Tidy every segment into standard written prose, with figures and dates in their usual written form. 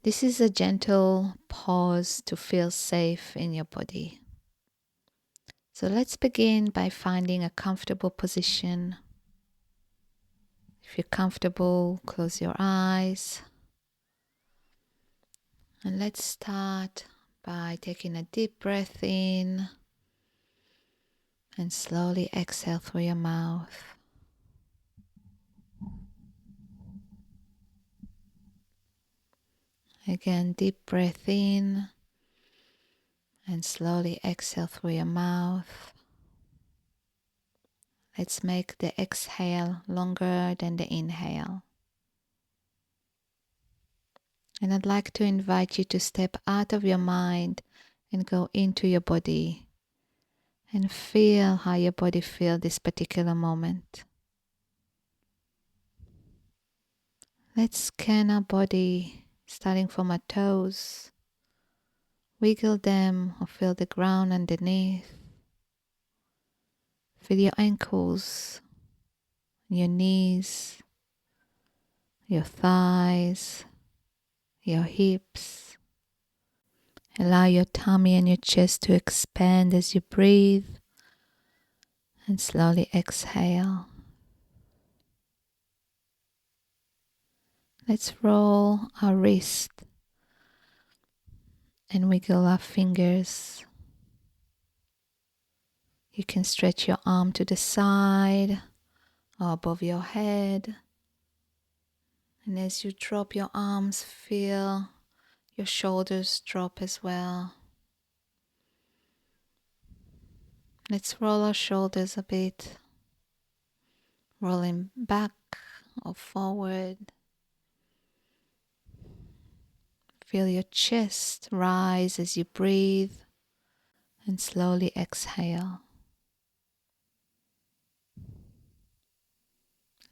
This is a gentle pause to feel safe in your body. So let's begin by finding a comfortable position. If you're comfortable, close your eyes. And let's start by taking a deep breath in and slowly exhale through your mouth. Again, deep breath in and slowly exhale through your mouth. Let's make the exhale longer than the inhale. And I'd like to invite you to step out of your mind and go into your body and feel how your body feels this particular moment. Let's scan our body starting from our toes. Wiggle them or feel the ground underneath. Feel your ankles, your knees, your thighs, your hips. Allow your tummy and your chest to expand as you breathe and slowly exhale. Let's roll our wrist and wiggle our fingers. You can stretch your arm to the side or above your head. And as you drop your arms, feel your shoulders drop as well. Let's roll our shoulders a bit, rolling back or forward. Feel your chest rise as you breathe and slowly exhale.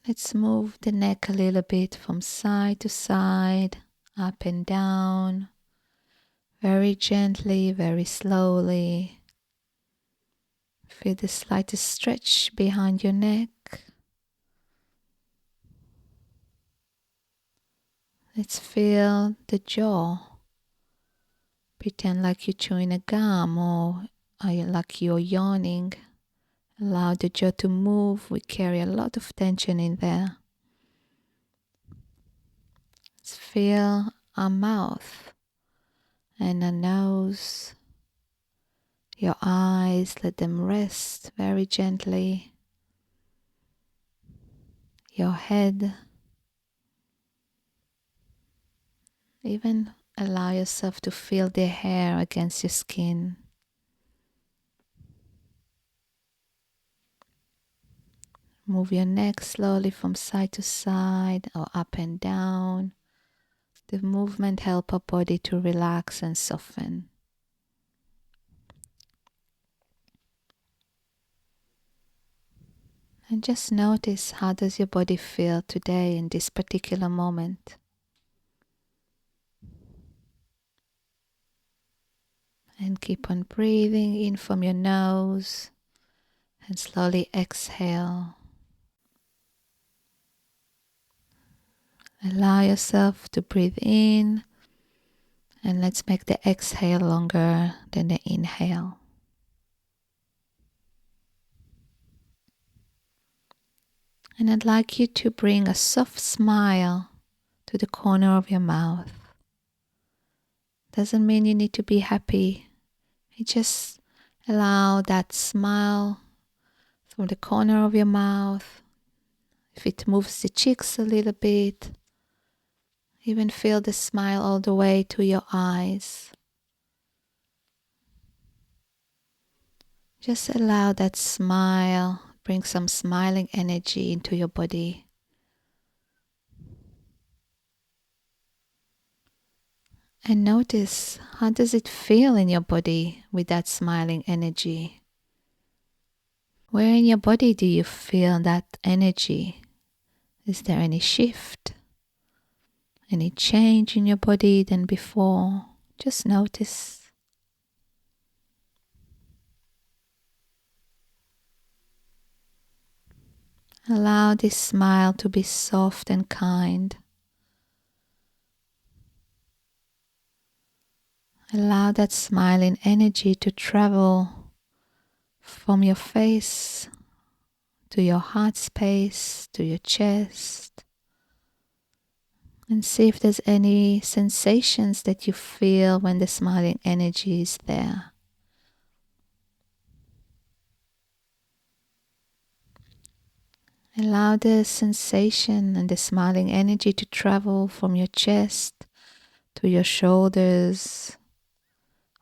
Let's move the neck a little bit from side to side, up and down, very gently, very slowly. Feel the slightest stretch behind your neck. Let's feel the jaw. Pretend like you're chewing a gum or like you're yawning. Allow the jaw to move. We carry a lot of tension in there. Let's feel our mouth and our nose. Your eyes, let them rest very gently. Your head. Even allow yourself to feel the hair against your skin. Move your neck slowly from side to side or up and down. The movement helps our body to relax and soften. And just notice, how does your body feel today in this particular moment? And keep on breathing in from your nose and slowly exhale. Allow yourself to breathe in, and let's make the exhale longer than the inhale. And I'd like you to bring a soft smile to the corner of your mouth. Doesn't mean you need to be happy. You just allow that smile from the corner of your mouth. If it moves the cheeks a little bit, even feel the smile all the way to your eyes. Just allow that smile, bring some smiling energy into your body. And notice, how does it feel in your body with that smiling energy? Where in your body do you feel that energy? Is there any shift? Any change in your body than before? Just notice. Allow this smile to be soft and kind. Allow that smiling energy to travel from your face to your heart space, to your chest, and see if there's any sensations that you feel when the smiling energy is there. Allow the sensation and the smiling energy to travel from your chest to your shoulders,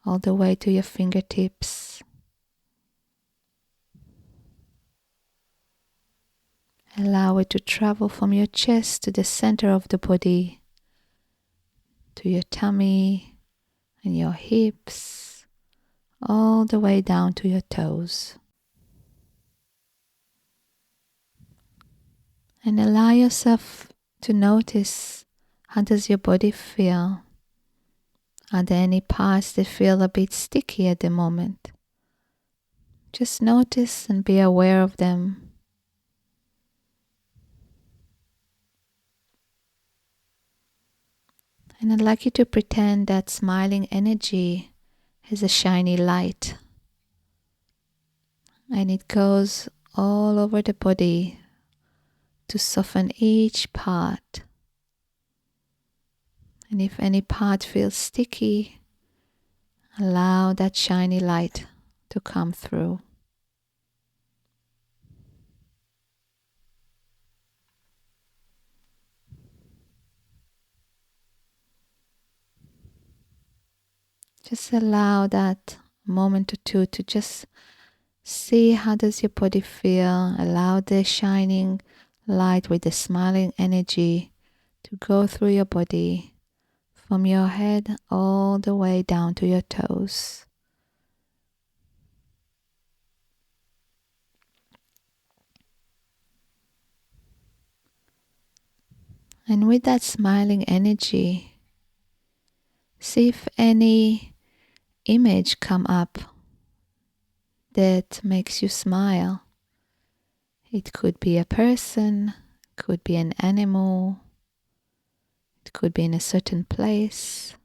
all the way to your fingertips. Allow it to travel from your chest to the center of the body, to your tummy and your hips, all the way down to your toes. And allow yourself to notice, how does your body feel? Are there any parts that feel a bit sticky at the moment? Just notice and be aware of them. And I'd like you to pretend that smiling energy is a shiny light. And it goes all over the body to soften each part. And if any part feels sticky, allow that shiny light to come through. Just allow that moment or two to just see, how does your body feel. Allow the shining light with the smiling energy to go through your body, from your head all the way down to your toes. And with that smiling energy, see if any image come up that makes you smile. It could be a person, could be an animal, it could be in a certain place.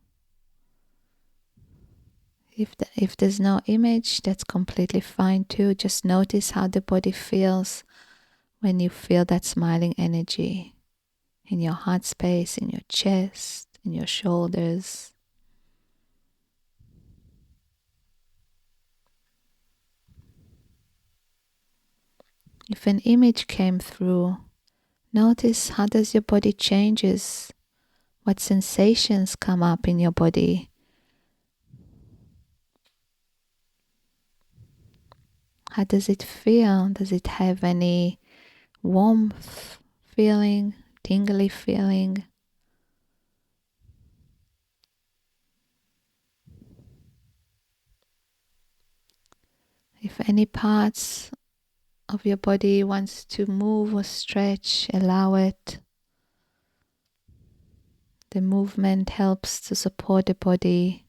If there's no image, that's completely fine too. Just notice how the body feels when you feel that smiling energy in your heart space, in your chest, in your shoulders. If an image came through, notice, how does your body changes? What sensations come up in your body? How does it feel? Does it have any warmth feeling, tingly feeling? If any parts of your body wants to move or stretch, allow it. The movement helps to support the body.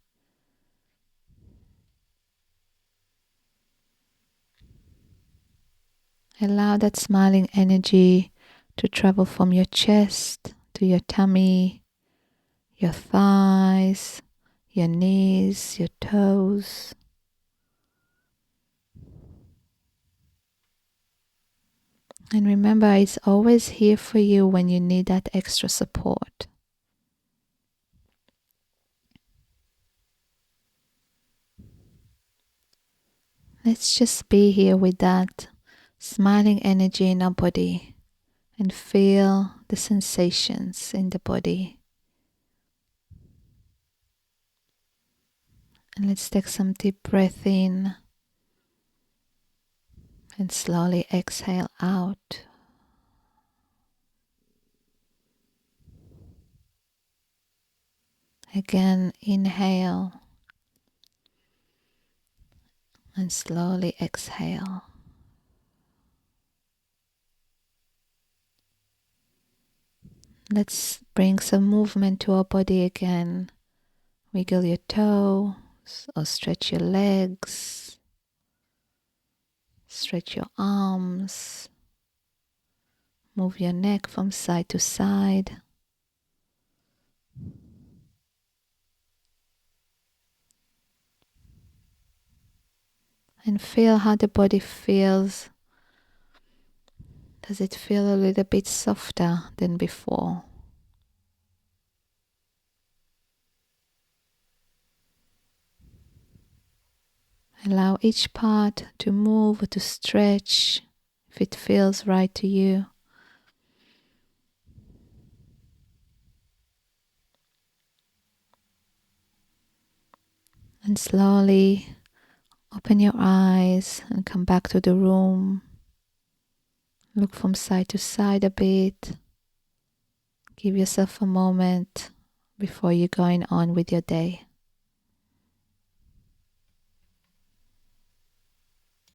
Allow that smiling energy to travel from your chest to your tummy, your thighs, your knees, your toes. And remember, it's always here for you when you need that extra support. Let's just be here with that smiling energy in our body and feel the sensations in the body. And let's take some deep breath in and slowly exhale out. Again, inhale and slowly exhale. Let's bring some movement to our body again. Wiggle your toes or stretch your legs. Stretch your arms. Move your neck from side to side. and feel how the body feels. Does it feel a little bit softer than before? Allow each part to move or to stretch if it feels right to you. And slowly open your eyes and come back to the room. Look from side to side a bit. Give yourself a moment before you're going on with your day.